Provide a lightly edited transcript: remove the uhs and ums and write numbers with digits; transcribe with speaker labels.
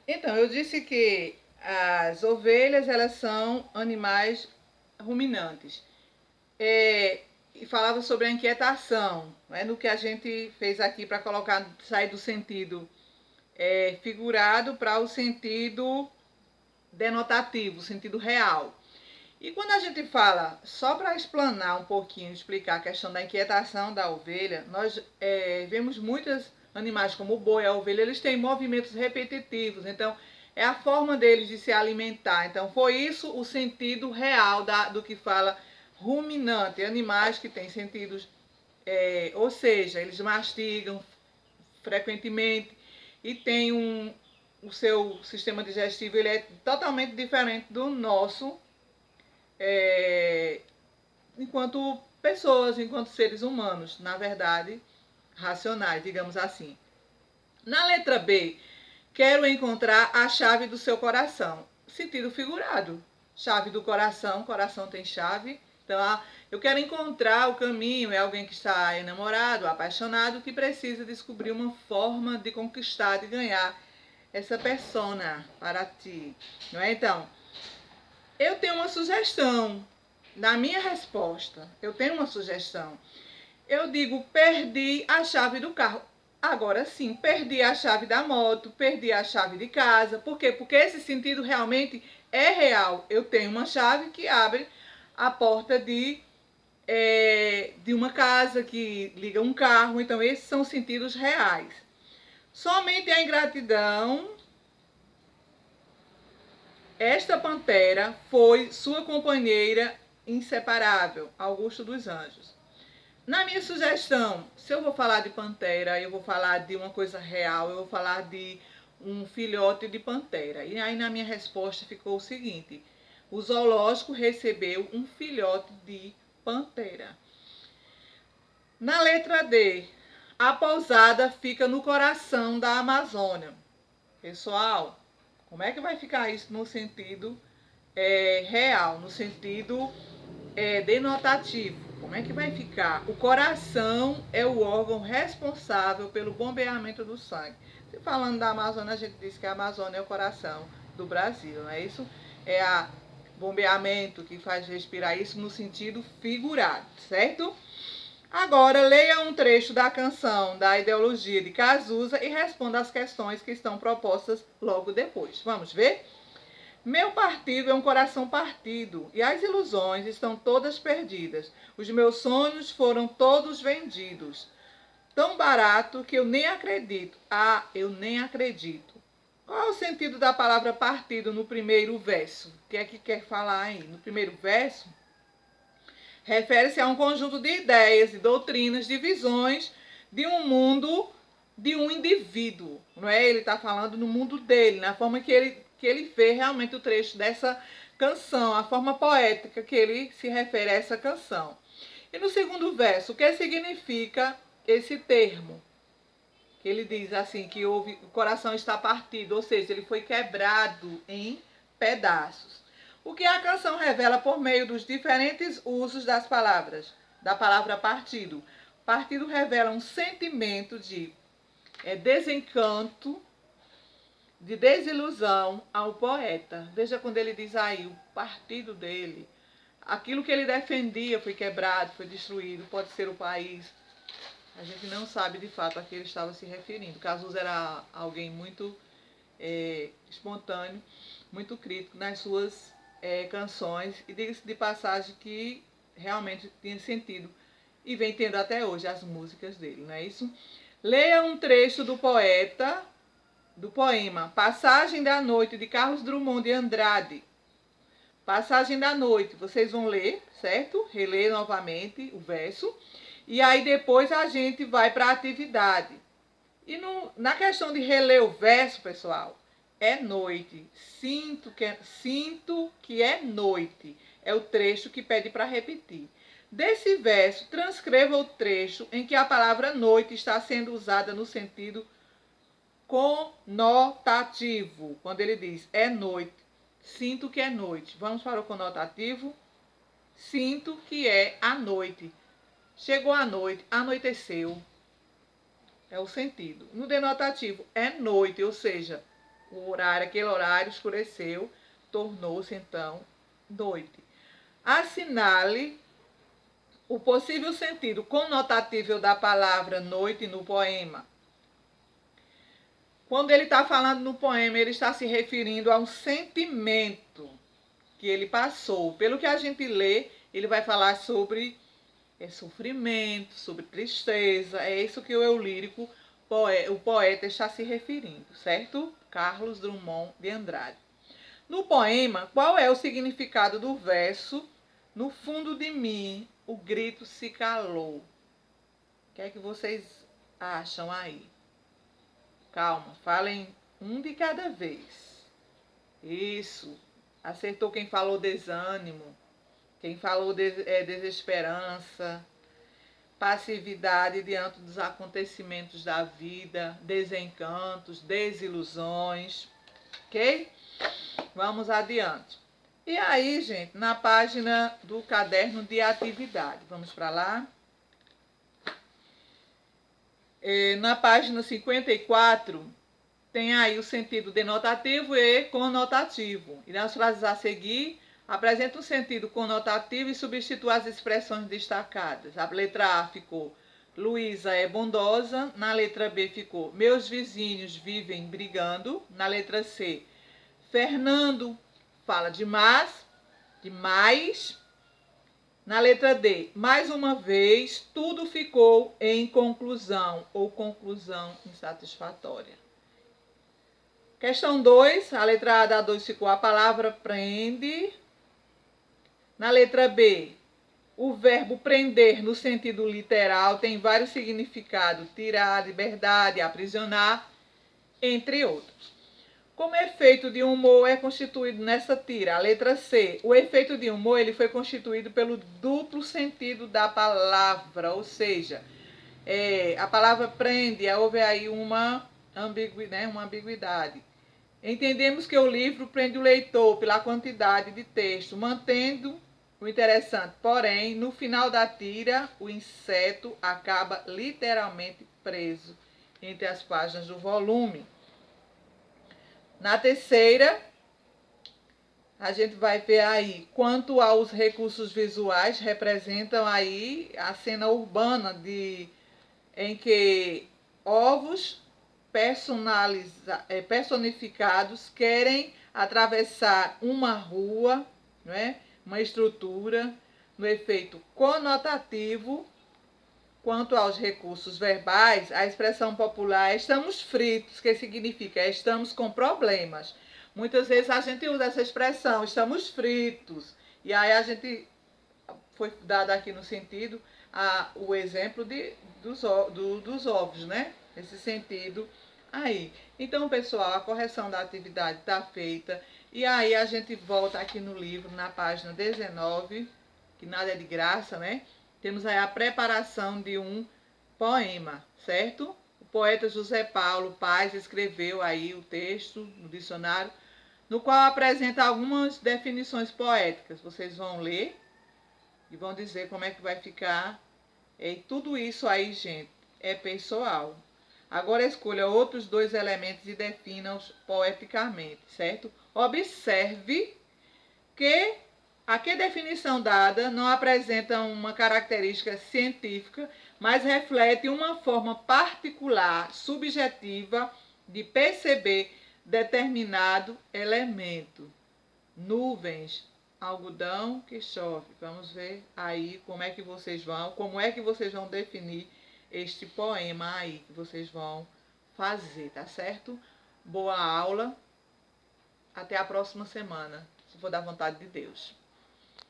Speaker 1: Então, eu disse que as ovelhas, elas são animais ruminantes. E falava sobre a inquietação, né, no que a gente fez aqui para colocar, sair do sentido figurado para o sentido denotativo, o sentido real. E quando a gente fala, só para explanar um pouquinho, explicar a questão da inquietação da ovelha, nós vemos muitos animais como o boi, a ovelha, eles têm movimentos repetitivos, então é a forma deles de se alimentar. Então foi isso o sentido real do que fala ruminante, animais que têm sentidos, ou seja, eles mastigam frequentemente e têm o seu sistema digestivo, ele é totalmente diferente do nosso, é, enquanto pessoas, enquanto seres humanos, na verdade, racionais, digamos assim. Na letra B, quero encontrar a chave do seu coração. Sentido figurado. Chave do coração, coração tem chave. Então, eu quero encontrar o caminho. É alguém que está enamorado, apaixonado, que precisa descobrir uma forma de conquistar, de ganhar essa persona para ti. Não é? Então, eu tenho uma sugestão. Na minha resposta, eu tenho uma sugestão. Eu digo, perdi a chave do carro. Agora sim, perdi a chave da moto, perdi a chave de casa. Por quê? Porque esse sentido realmente é real. Eu tenho uma chave que abre a porta de uma casa, que liga um carro. Então, esses são sentidos reais. Somente a ingratidão. Esta pantera foi sua companheira inseparável, Augusto dos Anjos. Na minha sugestão, se eu vou falar de pantera, eu vou falar de uma coisa real, eu vou falar de um filhote de pantera. E aí na minha resposta ficou o seguinte: o zoológico recebeu um filhote de pantera. Na letra D, a pousada fica no coração da Amazônia. Pessoal, como é que vai ficar isso no sentido real, no sentido denotativo? Como é que vai ficar? O coração é o órgão responsável pelo bombeamento do sangue. Se falando da Amazônia, a gente diz que a Amazônia é o coração do Brasil, não é isso? É a bombeamento que faz respirar, isso no sentido figurado, certo? Agora, leia um trecho da canção da ideologia de Cazuza e responda às questões que estão propostas logo depois. Vamos ver? Meu partido é um coração partido e as ilusões estão todas perdidas. Os meus sonhos foram todos vendidos. Tão barato que eu nem acredito. Ah, eu nem acredito. Qual é o sentido da palavra partido no primeiro verso? O que é que quer falar aí? No primeiro verso, refere-se a um conjunto de ideias, de doutrinas, de visões de um mundo, de um indivíduo. Não é? Ele está falando no mundo dele, na forma que ele vê realmente o trecho dessa canção, a forma poética que ele se refere a essa canção. E no segundo verso, o que significa esse termo? Que ele diz assim, que o coração está partido, ou seja, ele foi quebrado em pedaços. O que a canção revela por meio dos diferentes usos das palavras, da palavra partido. Partido revela um sentimento de desencanto, de desilusão ao poeta. Veja quando ele diz aí, o partido dele, aquilo que ele defendia foi quebrado, foi destruído, pode ser o país. A gente não sabe de fato a que ele estava se referindo. Cazuza era alguém muito espontâneo, muito crítico nas suas canções, e diga-se de passagem que realmente tinha sentido e vem tendo até hoje as músicas dele, não é isso? Leia um trecho do poeta, do poema Passagem da Noite, de Carlos Drummond de Andrade. Passagem da Noite, vocês vão ler, certo? Reler novamente o verso. E aí depois a gente vai para a atividade. E na questão de reler o verso, pessoal, é noite. Sinto que é noite. É o trecho que pede para repetir. Desse verso, transcreva o trecho em que a palavra noite está sendo usada no sentido conotativo. Quando ele diz é noite, sinto que é noite. Vamos para o conotativo. Sinto que é a noite. Chegou a noite, anoiteceu. É o sentido. No denotativo, é noite, ou seja, O horário, aquele horário escureceu, tornou-se então noite. Assinale o possível sentido conotatível da palavra noite no poema. Quando ele está falando no poema, ele está se referindo a um sentimento que ele passou. Pelo que a gente lê, ele vai falar sobre sofrimento, sobre tristeza. É isso que o eu lírico, o poeta está se referindo, certo? Carlos Drummond de Andrade. No poema, qual é o significado do verso? No fundo de mim, o grito se calou. O que é que vocês acham aí? Calma, falem um de cada vez. Isso. Acertou quem falou desânimo, quem falou desesperança, passividade diante dos acontecimentos da vida, desencantos, desilusões. Ok? Vamos adiante. E aí, gente, na página do caderno de atividade. Vamos para lá. Na página 54, tem aí o sentido denotativo e conotativo. E nas frases a seguir, apresenta o sentido conotativo e substitua as expressões destacadas. A letra A ficou: Luísa é bondosa. Na letra B ficou: meus vizinhos vivem brigando. Na letra C, Fernando fala demais. Na letra D, mais uma vez, tudo ficou em conclusão ou conclusão insatisfatória. Questão 2, a letra A da 2 ficou: a palavra prende. Na letra B, o verbo prender no sentido literal tem vários significados: tirar, liberdade, aprisionar, entre outros. Como efeito de humor é constituído nessa tira? A letra C. O efeito de humor ele foi constituído pelo duplo sentido da palavra, ou seja, a palavra prende, houve aí uma ambiguidade. Entendemos que o livro prende o leitor pela quantidade de texto, mantendo o interessante. Porém, no final da tira, o inseto acaba literalmente preso entre as páginas do volume. Na terceira, a gente vai ver aí, quanto aos recursos visuais, representam aí a cena urbana em que ovos personificados querem atravessar uma rua, não é? Uma estrutura, no efeito conotativo. Quanto aos recursos verbais, a expressão popular estamos fritos, que significa estamos com problemas. Muitas vezes a gente usa essa expressão, estamos fritos. E aí a gente foi dado aqui no sentido o exemplo dos ovos, né? Nesse sentido aí. Então, pessoal, a correção da atividade está feita. E aí a gente volta aqui no livro, na página 19, que nada é de graça, né? Temos aí a preparação de um poema, certo? O poeta José Paulo Paz escreveu aí o texto no dicionário, no qual apresenta algumas definições poéticas. Vocês vão ler e vão dizer como é que vai ficar. E tudo isso aí, gente, é pessoal. Agora escolha outros dois elementos e defina-os poeticamente, certo? Observe que a definição dada não apresenta uma característica científica, mas reflete uma forma particular, subjetiva, de perceber determinado elemento. Nuvens, algodão que chove. Vamos ver aí como é que vocês vão definir este poema aí que vocês vão fazer, tá certo? Boa aula. Até a próxima semana, se for da vontade de Deus.